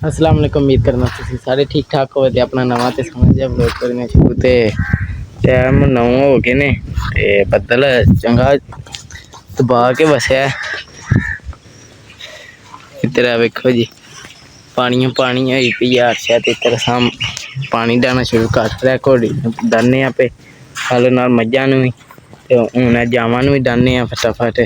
अस्सलाम वालेकुम। उम्मीद करना तुसीं सारे ठीक ठाक हो ते अपना नवा ते सोहना जिहा व्लॉग करने शुरू। ते टाइम 9 हो गए ने ते बदल चंगा दबा के वसया इधर वेखो जी पानी पानी होई पई है। अर्शा ते इधर साम पानी डाना शुरू कर दिया। घोड़ी डाने पे हल नाल मज्झां नूं भी ते हुण जावां नूं भी डाने फटाफट।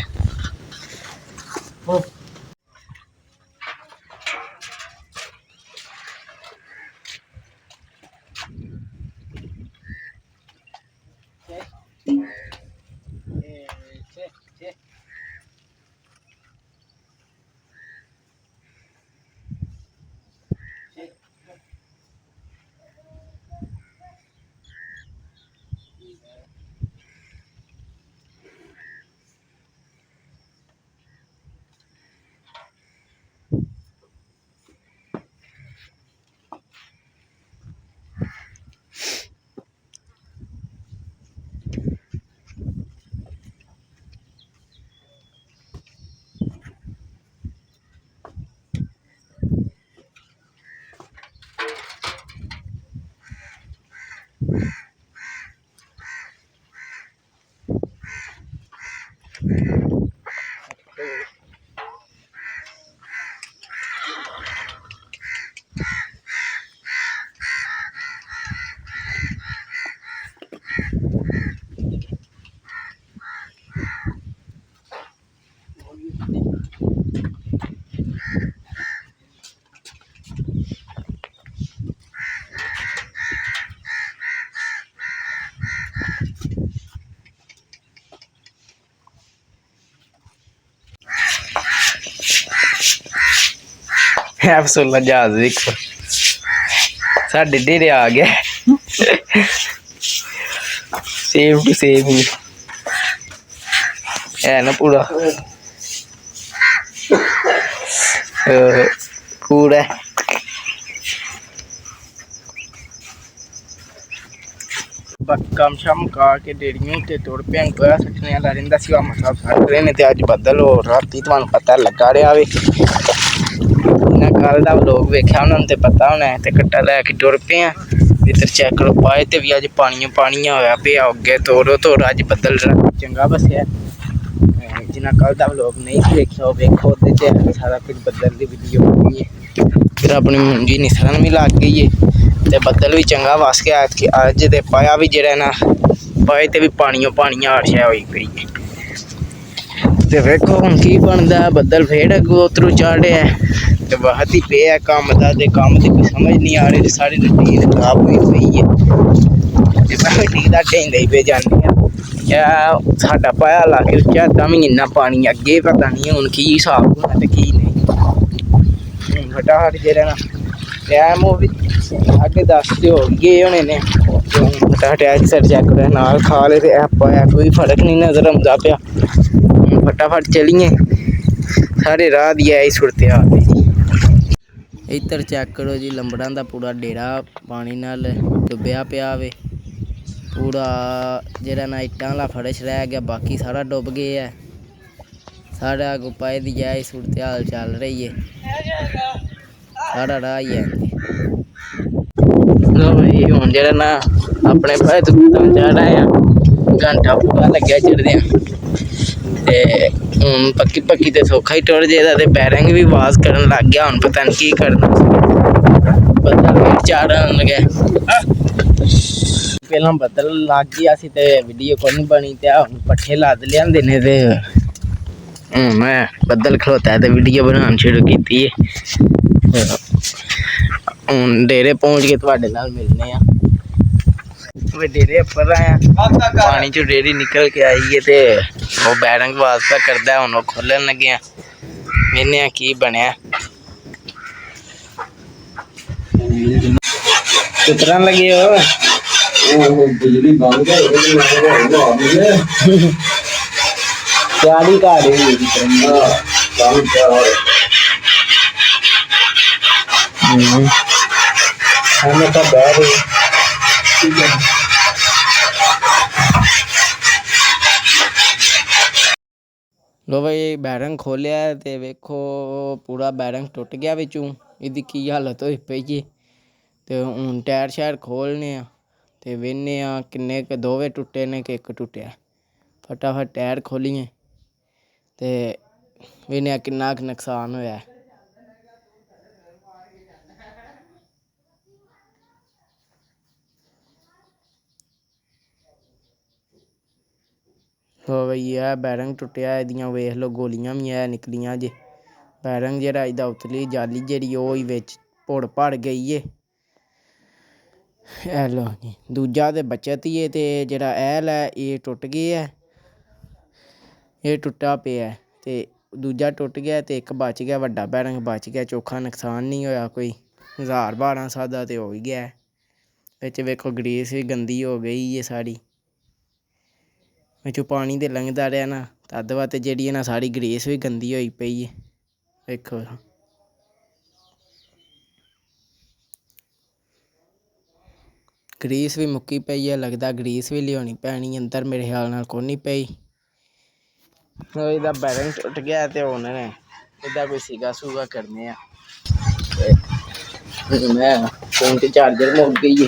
सोलह जहाज देखो साढ़े डेरे आ गया। सेम टू सेम ही है ना पूरा पूरा कम शम का के डेड़ियों ते तुर पे गोया सटने वाला रहिंदा सी। हम सब सट रहे ने ते अज बदल हो राती तुहानू पता लगा रहा वे। कल का व्लॉग वेख्या उन्होंने ते पता होना है। ते कट्टा लैके टुर पे इधर चेक करो पाए ते भी अज पानी होया पे अगे तोड़ो तोड़ अज बदल चंगा बसया। जिन्हें कल का व्लॉग नहीं देखा वेखो सारा कुछ बदल की वीडियो बनी है। फिर अपनी मुंजी निसरन भी लग गई है ते बदल भी चंगा वस गया। अज ते पाया भी जरा ना पाए ते भी पानी आड़शा हुई पई है। ते वेखो हुण की बनदा। बदल फिर अगों उतरू चाढ़िया ते बहुत ही पे है कम दा ते कम दी कोई समझ नहीं आ रही। सारी रूटीन खराब हुई पई है ते मैं मिट्टी दा ढेंदे पे जानी क्या साडा पाया ला के उच्चा तां भी इन्ना पानी अगे पता नहीं हुण की हिसाब होना ते की नहीं। फटाफट जेह्ड़ा ना टैम हो भी 10:30 ते हो गए होने ने। फटाफट एक्सर चेक करो नाल खा ले ते पाया कोई फर्क नहीं नजर आंदा पिया। फटाफट चलिए सारे राह दी आई सूरत हाल है। इधर चेक करो जी लंबड़ा का पूरा डेरा पानी नाल डुबया पिया वे। पूरा जरा ना इट्टां वाला फर्श रह गया बाकी सारा डुब गया है। साढ़ा अगों पाए दी आई सूरत हाल चल रही है। साढ़ा राह ही है हूँ जरा ना अपने भाई चढ़ आया घंटा पूरा लग्या चढ़दे हूँ पक्की पक्की तो सौखा ही टुर जाएगा तो बैरिंग भी आवाज करन लग गया। हूँ पता नहीं की करना बदल चाड़न लगे पहला बदल लग गया सी ते वीडियो कोई नहीं बनी ते हूँ पट्ठे लद लियांदे ने ते हूँ मैं बदल खलोता है तो वीडियो बनाना शुरू की है। हूँ डेरे पहुँच के तुहाडे नाल मिलने आ। डेरे उपर आया पानी चो डेरी निकल के आई है ते वो बैरंग वास्ता करदा है। हुण खोलन लगे वेने की बनया उतरन लगे हो बिजली बंद है चाली का हमें तो बह रही ਲੋ ਬਈ ਬੈਰੰਗ ਖੋਲਿਆ ਤੇ ਵੇਖੋ ਪੂਰਾ ਬੈਰੰਗ ਟੁੱਟ ਗਿਆ ਵਿੱਚੋਂ। ਇਹਦੀ ਕੀ ਹਾਲਤ ਹੋਈ ਪਈ ਜੀ। ਤੇ ਹੁਣ ਟਾਇਰ ਸ਼ਾਇਰ ਖੋਲ੍ਹਣੇ ਆ ਤੇ ਵੇਖਦੇ ਆ ਕਿੰਨੇ ਕੁ ਦੋਵੇਂ ਟੁੱਟੇ ਨੇ ਕਿ ਇੱਕ ਟੁੱਟਿਆ। ਫਟਾਫਟ ਟਾਇਰ ਖੋਲੀਏ ਤੇ ਵੇਖਦੇ ਆ ਕਿੰਨਾ ਕੁ ਨੁਕਸਾਨ ਹੋਇਆ। ਹੋ ਬਈ ਇਹ ਬੈਰੰਗ ਟੁੱਟਿਆ। ਇਹਦੀਆਂ ਵੇਖ ਲਓ ਗੋਲੀਆਂ ਵੀ ਐ ਨਿਕਲੀਆਂ ਜੇ। ਬੈਰੰਗ ਜਿਹੜਾ ਇਹਦਾ ਉਤਲੀ ਜਾਲੀ ਜਿਹੜੀ ਉਹ ਹੀ ਵਿੱਚ ਪੁੜ ਭੜ ਗਈ ਏ। ਇਹ ਲਓ ਜੀ ਦੂਜਾ ਤੇ ਬਚਤ ਹੀ ਏ ਤੇ ਜਿਹੜਾ ਇਹ ਲੈ ਇਹ ਟੁੱਟ ਗਿਆ। ਇਹ ਟੁੱਟਾ ਪਿਆ ਤੇ ਦੂਜਾ ਟੁੱਟ ਗਿਆ ਤੇ ਇੱਕ ਬਚ ਗਿਆ। ਵੱਡਾ ਬੈਰੰਗ ਬਚ ਗਿਆ। ਚੋਖਾ ਨੁਕਸਾਨ ਨਹੀਂ ਹੋਇਆ ਕੋਈ। 1000-1200 ਦਾ ਤੇ ਹੋ ਹੀ ਗਿਆ। ਵਿੱਚ ਵੇਖੋ ਗਰੀਸ ਵੀ ਗੰਦੀ ਹੋ ਗਈ ਏ ਸਾਰੀ। ਵਿੱਚੋਂ ਪਾਣੀ ਤੇ ਲੰਘਦਾ ਰਿਹਾ ਨਾ ਤਦ ਵਾ ਤੇ ਜਿਹੜੀ ਨਾ ਸਾਰੀ ਗਰੀਸ ਵੀ ਗੰਦੀ ਹੋਈ ਪਈ ਏ। ਵੇਖੋ ਗਰੀਸ ਵੀ ਮੁੱਕੀ ਪਈ ਹੈ। ਲੱਗਦਾ ਗਰੀਸ ਵੀ ਲਿਆਉਣੀ ਪੈਣੀ ਅੰਦਰ। ਮੇਰੇ ਖਿਆਲ ਨਾਲ ਕੋਈ ਨਹੀਂ ਪਈ। ਇਹਦਾ ਬੈਰੰਗ ਟੁੱਟ ਗਿਆ ਤੇ ਹੁਣ ਇਹਦਾ ਕੋਈ ਸੀਗਾ ਸੂਗਾ ਕਰਨੇ ਆ। ਮੈਂ ਫੋਨ ਤੇ ਚਾਰਜਰ ਮੁੱਕ ਗਈ ਏ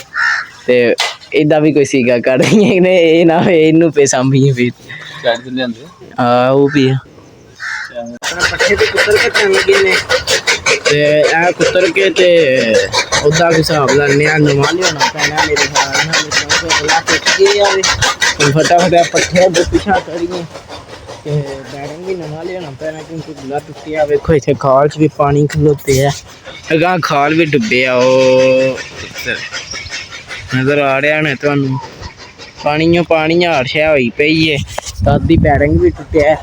ਤੇ ਇਹਦਾ ਵੀ ਕੋਈ ਸੀਗਾ ਕੱਢ ਨੇ। ਇਹ ਨਾ ਇਹਨੂੰ ਪੇ ਸਾਂਭੀਏ ਫਿਰ ਲਿਆਂਦੇ ਉਹ ਵੀ ਆ ਪੱਠੇ ਤੇ ਕੁੱਤਰ ਕੇ ਚੰਨ ਲੱਗੇ ਨੇ ਤੇ ਇਹ ਕੁੱਤਰ ਕੇ ਤੇ ਉਹਦਾ ਵੀ ਹਿਸਾਬ ਲੈਂਦੇ ਆ। ਨਵਾਂ ਲਿਆਉਣਾ ਪੈਣਾ ਮੇਰੇ ਖਿਆਲ ਨਾਲ। ਟੁੱਟ ਗਈ ਯਾਰ ਫਟਾਫਟ ਪੱਠੇ ਅੱਗੇ ਪਿੱਛਾ ਕਰੀਏ ਤੇ ਬੈਰੰਗ ਵੀ ਨਵਾਂ ਲਿਆਉਣਾ ਪੈਣਾ ਕਿਉਂਕਿ ਗੁਲਾ ਟੁੱਟਿਆ। ਵੇਖੋ ਇੱਥੇ ਖਾਲ 'ਚ ਵੀ ਪਾਣੀ ਖਲੋਤੇ ਆ। ਅਗਾਂਹ ਖਾਲ ਵੀ ਡੁੱਬੇ ਆ। ਉਹ ਨਜ਼ਰ ਆ ਰਿਹਾ ਨੇ ਤੁਹਾਨੂੰ। ਪਾਣੀ ਹਾਰ ਸ਼ਾ ਹੋਈ ਪਈ ਏ ਤਦ ਦੀ ਬੈਰੰਗ ਵੀ ਟੁੱਟਿਆ।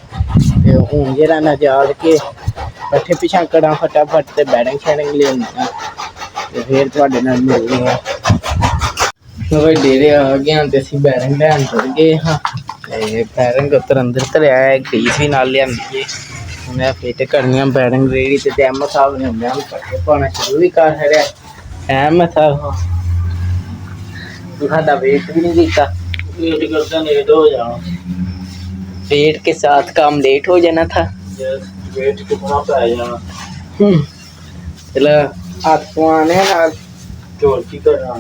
ਤੇ ਹੁਣ ਜਿਹੜਾ ਨਾ ਜਾਲ ਕੇ ਪੱਠੇ ਪਿੱਛਾ ਕਰਾਂ ਫਟਾਫਟ ਤੇ ਬੈਰੰਗ ਸ਼ੈਰੰਗ ਲਿਆਉਂਦਾ ਤੇ ਫਿਰ ਤੁਹਾਡੇ ਨਾਲ ਮਿਲਦੇ ਆ। ਡੇਰੇ ਆ ਗਏ ਤੇ ਅਸੀਂ ਬੈਰੰਗ ਲੈਣ ਤੁਰ ਗਏ ਹਾਂ ਤੇ ਬੈਰੰਗ ਉੱਤਰ ਅੰਦਰ ਧਰਿਆ ਹੈ। ਗਰੀਸ ਵੀ ਨਾਲ ਲਿਆਂਦੀ ਏ। ਮੈਂ ਫਿੱਟ ਕਰਨੀਆਂ ਬੈਰੰਗ ਰੇੜੀ ਤੇ ਅਹਿਮਦ ਸਾਹਿਬ ਨੇ ਹੁੰਦਿਆਂ ਵੀ ਪੱਠੇ ਪਾਉਣਾ ਸ਼ੁਰੂ ਵੀ ਕਰ ਛੱਡਿਆ। ਅਹਿਮਦ ਸਾਹਿਬ ਸਾਡਾ ਵੇਟ भी नहीं ਕੀਤਾ। वेट करता लेट हो जाना। वेट के साथ काम लेट हो जाना था। वेट कितना पै जाना। चलो हाथ पवाने ना चोर की करना।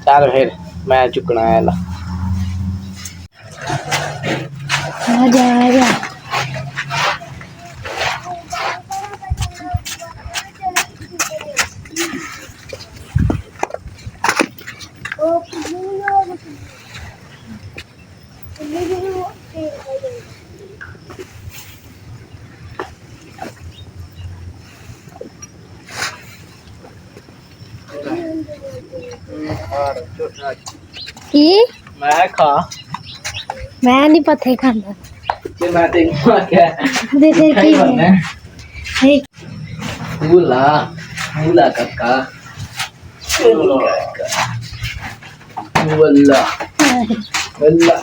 चल फिर मैं चुकना है ला आ जा। की मैं खा मैं नहीं पत्ते खाना फिर मैं तेरे क्या दे दे की बनना है मूला मूला काका वल्ला वल्ला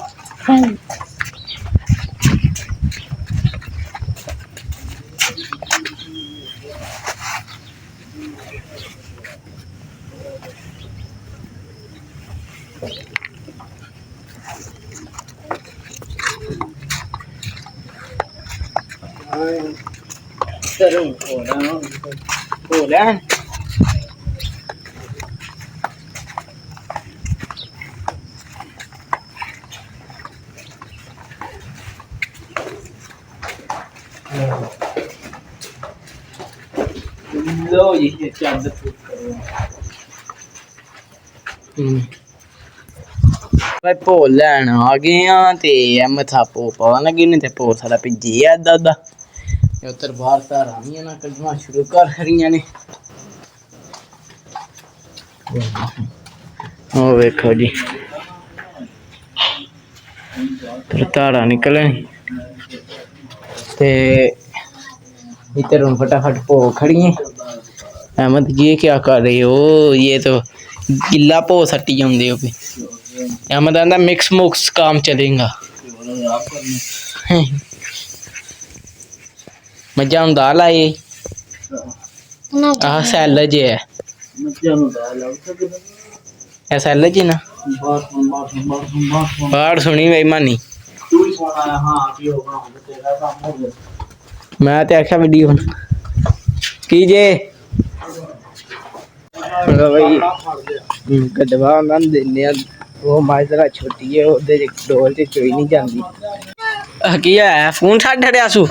हो रहा लो ये चादर भाई भोल लैन आ गए हाँ ते मथा भो पवन लगे ने ते भोल सारा भिजी है अद्धा अद्धा उधर बाहर धारा भी ना कड्ढना शुरू कर खड़ियां ने। ओ वेखो जी धारा निकले ते इधर हम फटाफट भो खड़िए। अहमद ये क्या कर रहे हो? ये तो गिल्ला भो सट्टी जाते हो। अहमद आंदा मिक्स मुक्स काम चलेगा। मज्जा हूँ दाल आई आह सैल जे है सैल जी ना बाढ़ सुनी बेईमानी ਤੂੰ ਹੀ ਫੋਨ ਆਇਆ ਹਾਂ ਵੀਡੀਓ ਬਣਾਉਂਦੇ ਤੇਰਾ ਕੰਮ ਹੋ ਗਿਆ ਮੈਂ ਤੇ ਆਖਿਆ ਵੀਡੀਓ ਕੀ ਜੇ ਲੋ ਬਈ ਕਦਵਾ ਉਹਨਾਂ ਨੂੰ ਦਿੰਦੇ ਆ ਉਹ ਮਾਜਰਾ ਛੋਟੀ ਹੈ ਉਹਦੇ ਡੋਲ ਚ ਚੋਈ ਨਹੀਂ ਜਾਂਦੀ ਕੀ ਹੈ ਫੋਨ ਛੱਡ ਰਿਹਾ ਸੂ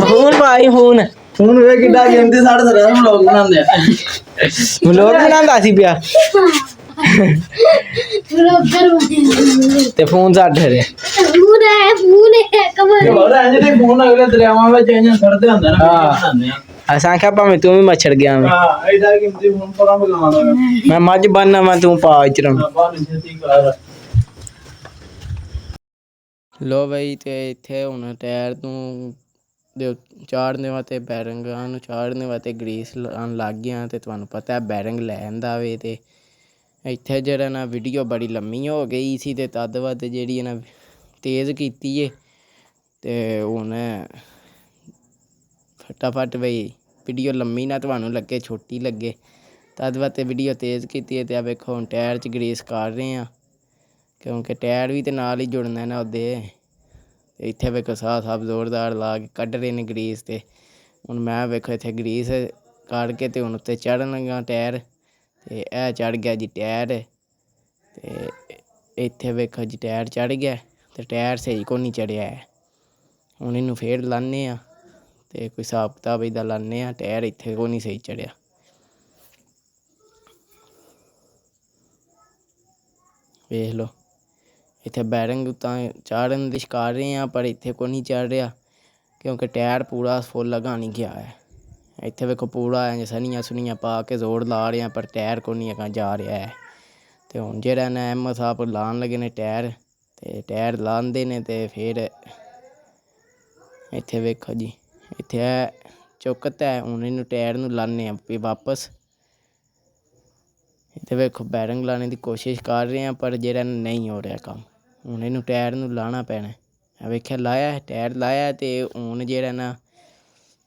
ਫੋਨ ਭਾਈ ਫੋਨ ਹੁਣ ਵੇ ਕਿੱਡਾ ਗੇਮਦੇ ਸਾਡੇ ਸਰ ਵਲੌਗ ਬਣਾਉਂਦੇ ਆ ਵਲੋਗ ਬਣਾਉਂਦਾ ਸੀ ਪਿਆ ਤੇ ਫੋਨ ਛੱਡ ਰਿਹਾ ਹੋਰ ਇੰਜ ਦੇ ਫੋਨ ਅਗਲੇ ਦਰਿਆਵਾਂ ਵਿੱਚ ਇੰਜ ਸੜਦੇ ਹੁੰਦੇ ਨਾ ਬਣਾਉਂਦੇ ਆ ਅਸਾਂ ਕਿਹਾ ਭਾਵੇਂ ਤੂੰ ਵੀ ਮੱਛੜ ਗਿਆ ਮੈਂ ਹਾਂ ਐਡਾ ਗੇਮਦੇ ਫੋਨ ਪਰਾਂ ਬਗਾਉਂਦਾ ਮੈਂ ਮੱਝ ਬੰਨਣਾ ਮੈਂ ਤੂੰ ਪਾ ਇਚਰਾਂ ਬਾਹਰ ਛੇਤੀ ਕਰ ਲੋ ਬਈ ਤੇ ਇੱਥੇ ਹੁਣ ਟਾਇਰ ਨੂੰ ਦੇ ਚਾੜਨੇ ਵਾਸਤੇ ਬੈਰਿੰਗਾਂ ਨੂੰ ਚਾੜਨੇ ਵਾਸਤੇ ਗਰੀਸ ਲਾਉਣ ਲੱਗ ਗਿਆ ਤੇ ਤੁਹਾਨੂੰ ਪਤਾ ਬੈਰਿੰਗ ਲੈ ਆਂਦਾ ਵੇ ਤੇ ਇੱਥੇ ਜਿਹੜਾ ਨਾ ਵੀਡੀਓ ਬੜੀ ਲੰਮੀ ਹੋ ਗਈ ਸੀ ਤੇ ਤਦ ਵੱਧ ਜਿਹੜੀ ਨਾ ਤੇਜ਼ ਕੀਤੀ ਏ ਤੇ ਹੁਣ ਫਟਾਫਟ ਬਈ ਵੀਡੀਓ ਲੰਮੀ ਨਾ ਤੁਹਾਨੂੰ ਲੱਗੇ ਛੋਟੀ ਲੱਗੇ ਤਦ ਵੱਧ ਤੇ ਵੀਡੀਓ ਤੇਜ਼ ਕੀਤੀ ਹੈ ਤੇ ਆ ਵੇਖੋ ਹੁਣ ਟਾਇਰ 'ਚ ਗਰੀਸ ਕਰ ਰਹੇ ਹਾਂ ਕਿਉਂਕਿ ਟਾਇਰ ਵੀ ਤੇ ਨਾਲ ਹੀ ਜੁੜਨਾ ਨਾ ਉਹਦੇ ਇੱਥੇ ਵੇਖੋ ਸਾਹ ਜ਼ੋਰਦਾਰ ਲਾ ਕੇ ਕੱਢ ਰਹੇ ਨੇ ਗਰੀਸ ਤੇ ਹੁਣ ਮੈਂ ਵੇਖੋ ਇੱਥੇ ਗਰੀਸ ਕੱਢ ਕੇ ਤੇ ਹੁਣ ਉੱਤੇ ਚੜ੍ਹਨ ਲੱਗਾ ਟਾਇਰ ਤੇ ਇਹ ਚੜ੍ਹ ਗਿਆ ਜੀ ਟਾਇਰ ਤੇ ਇੱਥੇ ਵੇਖੋ ਜੀ ਟਾਇਰ ਚੜ੍ਹ ਗਿਆ ਤੇ ਟਾਇਰ ਸਹੀ ਕੋ ਨਹੀਂ ਚੜ੍ਹਿਆ ਹੈ ਹੁਣ ਇਹਨੂੰ ਫੇਰ ਲਾਉਂਦੇ ਹਾਂ ਤੇ ਕੋਈ ਹਿਸਾਬ ਕਿਤਾਬ ਇਹਦਾ ਲਾਉਂਦੇ ਹਾਂ ਟਾਇਰ ਇੱਥੇ ਕੋ ਨਹੀਂ ਸਹੀ ਚੜ੍ਹਿਆ ਵੇਖ ਲਓ ਇੱਥੇ ਬੈਰਿੰਗ ਤਾਂ ਚਾੜਨ ਦੀ ਕਰ ਰਹੇ ਹਾਂ ਪਰ ਇੱਥੇ ਕੋਈ ਨਹੀਂ ਚੜ੍ਹ ਰਿਹਾ ਕਿਉਂਕਿ ਟਾਇਰ ਪੂਰਾ ਫੁੱਲ ਲਗਾ ਨਹੀਂ ਗਿਆ ਹੈ ਇੱਥੇ ਵੇਖੋ ਪੂਰਾ ਇੰਝ ਸਨੀਆਂ ਸੁਨੀਆਂ ਪਾ ਕੇ ਜ਼ੋਰ ਲਾ ਰਹੇ ਹਾਂ ਪਰ ਟਾਇਰ ਕੋਈ ਨਹੀਂ ਅਗਾਂਹ ਜਾ ਰਿਹਾ ਹੈ ਤੇ ਹੁਣ ਜਿਹੜਾ ਨਾ ਐਮ ਸਾਹਿਬ ਲਾਉਣ ਲੱਗੇ ਨੇ ਟਾਇਰ ਤੇ ਟਾਇਰ ਲਾਉਂਦੇ ਨੇ ਤੇ ਫਿਰ ਇੱਥੇ ਵੇਖੋ ਜੀ ਇੱਥੇ ਚੁੱਕਤਾ ਹੁਣ ਇਹਨੂੰ ਟਾਇਰ ਨੂੰ ਲਾਉਂਦੇ ਹਾਂ ਵੀ ਵਾਪਸ ਇੱਥੇ ਵੇਖੋ ਬੈਰਿੰਗ ਲਾਉਣ ਦੀ ਕੋਸ਼ਿਸ਼ ਕਰ ਰਹੇ ਹਾਂ ਪਰ ਜਿਹੜਾ ਨਹੀਂ ਹੋ ਰਿਹਾ ਕੰਮ ਹੁਣ ਇਹਨੂੰ ਟਾਇਰ ਨੂੰ ਲਾਉਣਾ ਪੈਣਾ ਵੇਖਿਆ ਲਾਇਆ ਟਾਇਰ ਲਾਇਆ ਤੇ ਹੁਣ ਜਿਹੜਾ ਨਾ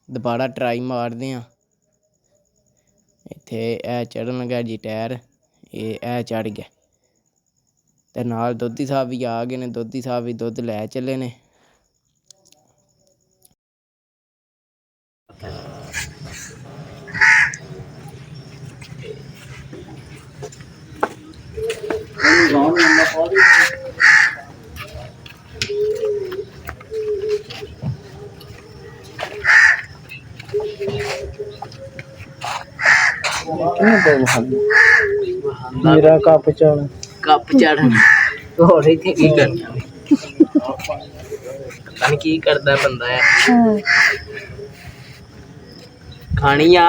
ਦੁਬਾਰਾ ਟਰਾਈ ਮਾਰਦੇ ਹਾਂ ਇੱਥੇ ਇਹ ਚੜ੍ਹਨ ਲੱਗਾ ਜੀ ਟਾਇਰ ਇਹ ਚੜ੍ਹ ਗਿਆ ਤੇ ਨਾਲ ਦੋਧੀ ਸਾਹਿਬ ਵੀ ਆ ਗਏ ਨੇ ਦੋਧੀ ਸਾਹਿਬ ਵੀ ਦੁੱਧ ਲੈ ਚੱਲੇ ਨੇ ਮੇਰਾ ਕੱਪ ਚੜ ਚੜ੍ਹਨ ਹੋਰ ਇੱਥੇ ਕੀ ਕਰਨਾ ਪਤਾ ਨਹੀਂ ਕੀ ਕਰਦਾ ਬੰਦਾ ਹੈ ਖਾਣੀ ਆ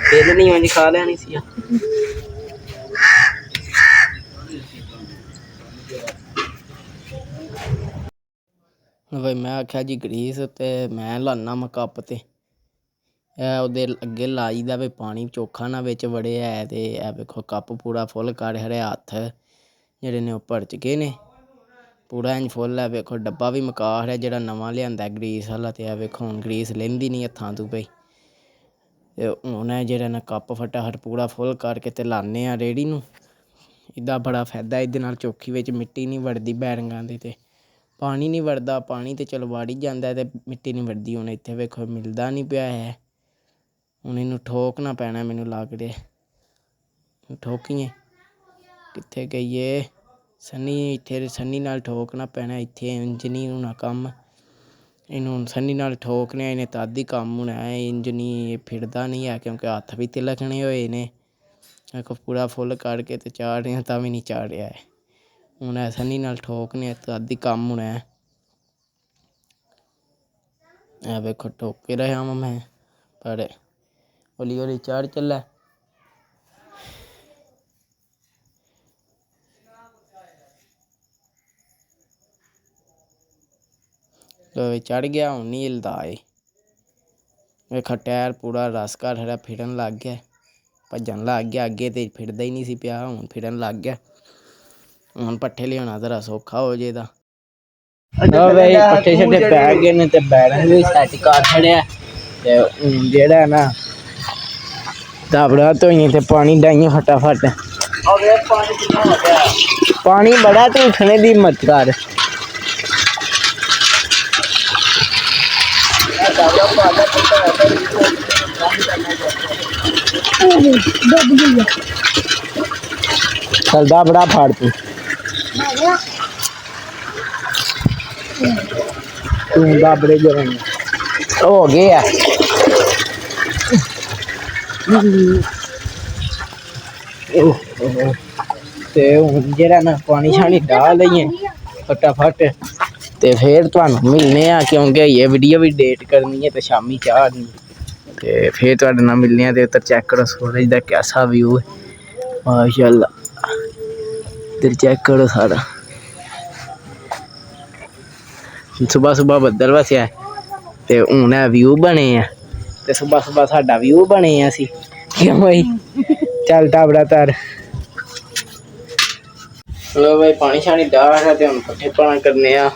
ਦਿਲ ਨਹੀਂ ਉਂਝ ਖਾ ਲੈਣੀ ਸੀ ਬਈ ਮੈਂ ਆਖਿਆ ਜੀ ਗਰੀਸ ਤੇ ਮੈਂ ਲਾਨਾ ਮੈਂ ਕੱਪ ਤੇ ਇਹ ਉਹਦੇ ਅੱਗੇ ਲਾਈ ਦਾ ਵੀ ਪਾਣੀ ਚੋਖਾ ਨਾ ਵਿੱਚ ਵੜਿਆ ਹੈ ਤੇ ਇਹ ਵੇਖੋ ਕੱਪ ਪੂਰਾ ਫੁੱਲ ਕਰ ਰਿਹਾ ਹੱਥ ਜਿਹੜੇ ਨੇ ਉਹ ਭਰਚ ਗਏ ਨੇ ਪੂਰਾ ਇੰਝ ਫੁੱਲ ਹੈ ਵੇਖੋ ਡੱਬਾ ਵੀ ਮੁਕਾ ਰਿਹਾ ਜਿਹੜਾ ਨਵਾਂ ਲਿਆਂਦਾ ਗਰੀਸ ਵਾਲਾ ਤੇ ਇਹ ਵੇਖੋ ਹੁਣ ਗਰੀਸ ਲੈਂਦੀ ਨਹੀਂ ਹੱਥਾਂ ਤੋਂ ਪਈ ਤੇ ਹੁਣ ਇਹ ਜਿਹੜਾ ਨਾ ਕੱਪ ਫਟਾਫਟ ਪੂਰਾ ਫੁੱਲ ਕਰਕੇ ਤੇ ਲਾਉਂਦੇ ਹਾਂ ਰੇਹੜੀ ਨੂੰ ਇਹਦਾ ਬੜਾ ਫਾਇਦਾ ਇਹਦੇ ਨਾਲ ਚੋਖੀ ਵਿੱਚ ਮਿੱਟੀ ਨਹੀਂ ਵੜਦੀ ਬੈਰਿੰਗਾਂ ਦੀ ਤੇ ਪਾਣੀ ਨਹੀਂ ਵੜਦਾ ਪਾਣੀ ਤੇ ਚਲੋ ਵੜ ਹੀ ਜਾਂਦਾ ਤੇ ਮਿੱਟੀ ਨਹੀਂ ਵੜਦੀ ਹੁਣ ਇੱਥੇ ਵੇਖੋ ਮਿਲਦਾ ਨਹੀਂ ਪਿਆ ਹੈ ਹੁਣ ਇਹਨੂੰ ਠੋਕਣਾ ਪੈਣਾ ਮੈਨੂੰ ਲੱਗ ਰਿਹਾ ਠੋਕੀਏ ਕਿੱਥੇ ਗਈਏ ਸੰਨੀ ਇੱਥੇ ਸੰਨੀ ਨਾਲ ਠੋਕਣਾ ਪੈਣਾ ਇੱਥੇ ਇੰਜ ਨਹੀਂ ਹੋਣਾ ਕੰਮ ਇਹਨੂੰ ਹੁਣ ਸੰਨੀ ਨਾਲ ਠੋਕਣਾ ਇਹਨੇ ਤਦ ਹੀ ਕੰਮ ਹੋਣਾ ਹੈ ਇੰਜ ਨਹੀਂ ਇਹ ਫਿਰਦਾ ਨਹੀਂ ਹੈ ਕਿਉਂਕਿ ਹੱਥ ਵੀ ਤਿਲਕਣੇ ਹੋਏ ਨੇ ਵੇਖੋ ਪੂਰਾ ਫੁੱਲ ਕਰਕੇ ਤੇ ਚਾੜ ਰਿਹਾ ਤਾਂ ਵੀ ਨਹੀਂ ਚਾੜ ਰਿਹਾ ਹੈ ਹੁਣ ਇਹ ਸੰਨੀ ਨਾਲ ਠੋਕਣੇ ਤਦ ਹੀ ਕੰਮ ਹੋਣਾ ਹੈ ਇਹ ਵੇਖੋ ਠੋਕ ਕੇ ਰਿਹਾ ਮੈਂ ਪਰ ਹੌਲੀ ਹੌਲੀ ਚੜ੍ਹ ਚੱਲਾ ਚੜ੍ਹ ਗਿਆ ਹੁਣ ਨਹੀਂ ਹਿਲਦਾ ਏ ਵੇਖੋ ਟਾਇਰ ਪੂਰਾ ਰਸ ਕਰ ਰਿਹਾ ਫਿਰਨ ਲੱਗ ਗਿਆ ਭੱਜਣ ਲੱਗ ਗਿਆ ਅੱਗੇ ਤੇ ਫਿਰਦਾ ਹੀ ਨਹੀਂ ਸੀ ਪਿਆ ਹੁਣ ਫਿਰਨ ਲੱਗ ਗਿਆ ਹੁਣ ਪੱਠੇ ਲਿਆਉਣਾ ਜ਼ਰਾ ਸੌਖਾ ਹੋ ਜੇ ਦਾ ਬਈ ਪੱਠੇ ਛੱਡੇ ਪੈ ਗਏ ਨੇ ਤੇ ਬੈਰਿੰਗ ਵੀ ਸੈੱਟ ਕਰ ਛੜਿਆ ਤੇ ਹੁਣ ਜਿਹੜਾ ਨਾ ਧਾਬੜਾ ਧੋਈਏ ਤੇ ਪਾਣੀ ਡਾਈਏ ਫਟਾਫਟ ਪਾਣੀ ਕਿੰਨਾ ਹੋ ਗਿਆ पानी बड़ा तो उठने दी हिम्मत कर डूब गई है चलदा बड़ा फाड़ तू बड़े जरे हो गया ते जेड़ा ना पानी शानी डाल दईए फटाफट ते फिर तुहानू मिलने आ क्योंकि ये वीडियो भी डेट करनी है तो शामी चाढ़नी ते फिर तुहाडे नाल मिलने आ ते उधर चेक करो सूरज दा कैसा व्यू है माशाअल्लाह इधर चेक करो सारा सुबह सुबह बदल वसिया ते हून है व्यू बने आ ते सुबह सुबह साडा व्यू बने असी क्यों भाई चल टाबड़ा तार लो भाई पानी शानी डाल है ते हम पट्ठे पाना करने आ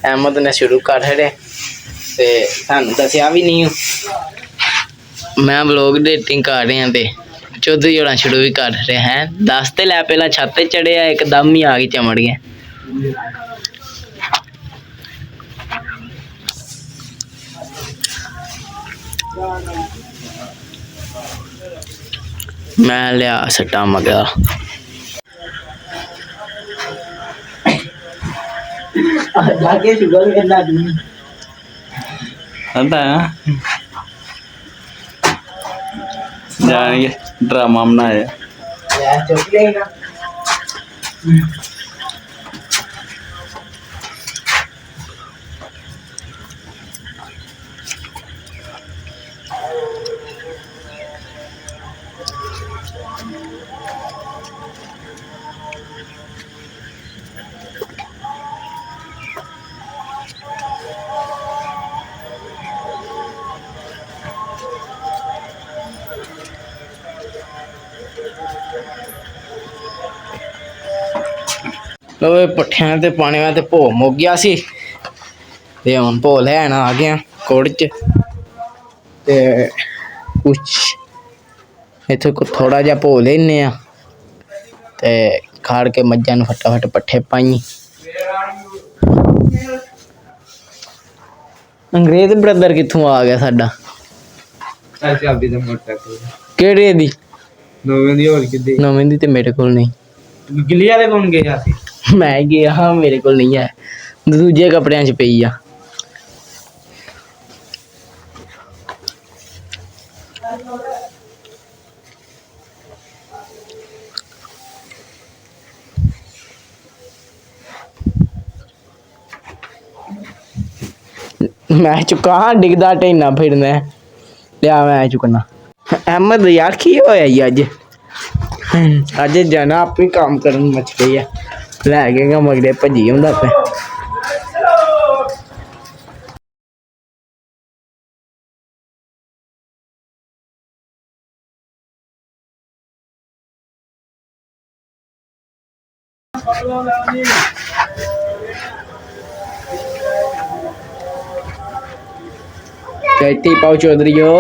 अहमद ने शुरू कर छड़े ते सानू दसिया भी नहीं मैं व्लॉग एडिटिंग कर रहा ते चौधरी होना शुरू भी कर रहे हैं दस ते लै पहला छत चढ़े एकदम ही आ गई चमड़ गए मैं लिया सट्टा मगरा जाके शुगर करना आता है जाएंगे ड्रामा बनाए यार चुप जाएगा लो पट्ठियां ते पाने वाला भो मुक गया सी ते हुण भो लैन आ गया कुड़ च ते कुछ इत्थे को थोड़ा जिहा भो लेने आ ते खाड़ के मज्जां नूं फटाफट पट्ठे पाई अंग्रेज ब्रदर कित्थों आ गया साडा चाबी दा मोटरसाइकिल केड़े दी नवें दी होर किदी नवीं दी ते मेरे कोल नहीं गिल्ली वाले कौन गया सी मैं गया हाँ मेरे को नहीं है दूजे कपड़ियां च पई आ मैं चुका डिगदा ढेना फिरना लिया मैं चुकना अहमद यार की होया जी अज जाना आप ही काम करन मच गई है लै गए मगरे भजी होंदा पे कहती पाओ चौधरी हो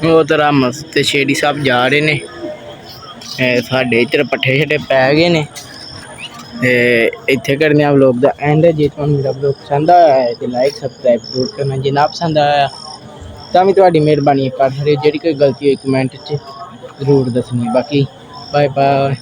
वो तरह मस्त शेरी साहब जा रहे ने साढ़े इधर पट्ठे शट्ठे पै गए ने इत्थे करने व्लॉग दा एंड जे तुहानू मेरा व्लॉग पसंद आया है तो लाइक सबसक्राइब जरूर करना जे ना पसंद आया तां भी तुहाडी मेहरबानी कर छड़ियो जेह्ड़ी कोई गलती होई कमेंट च जरूर दस्सनी बाकी बाय बाय।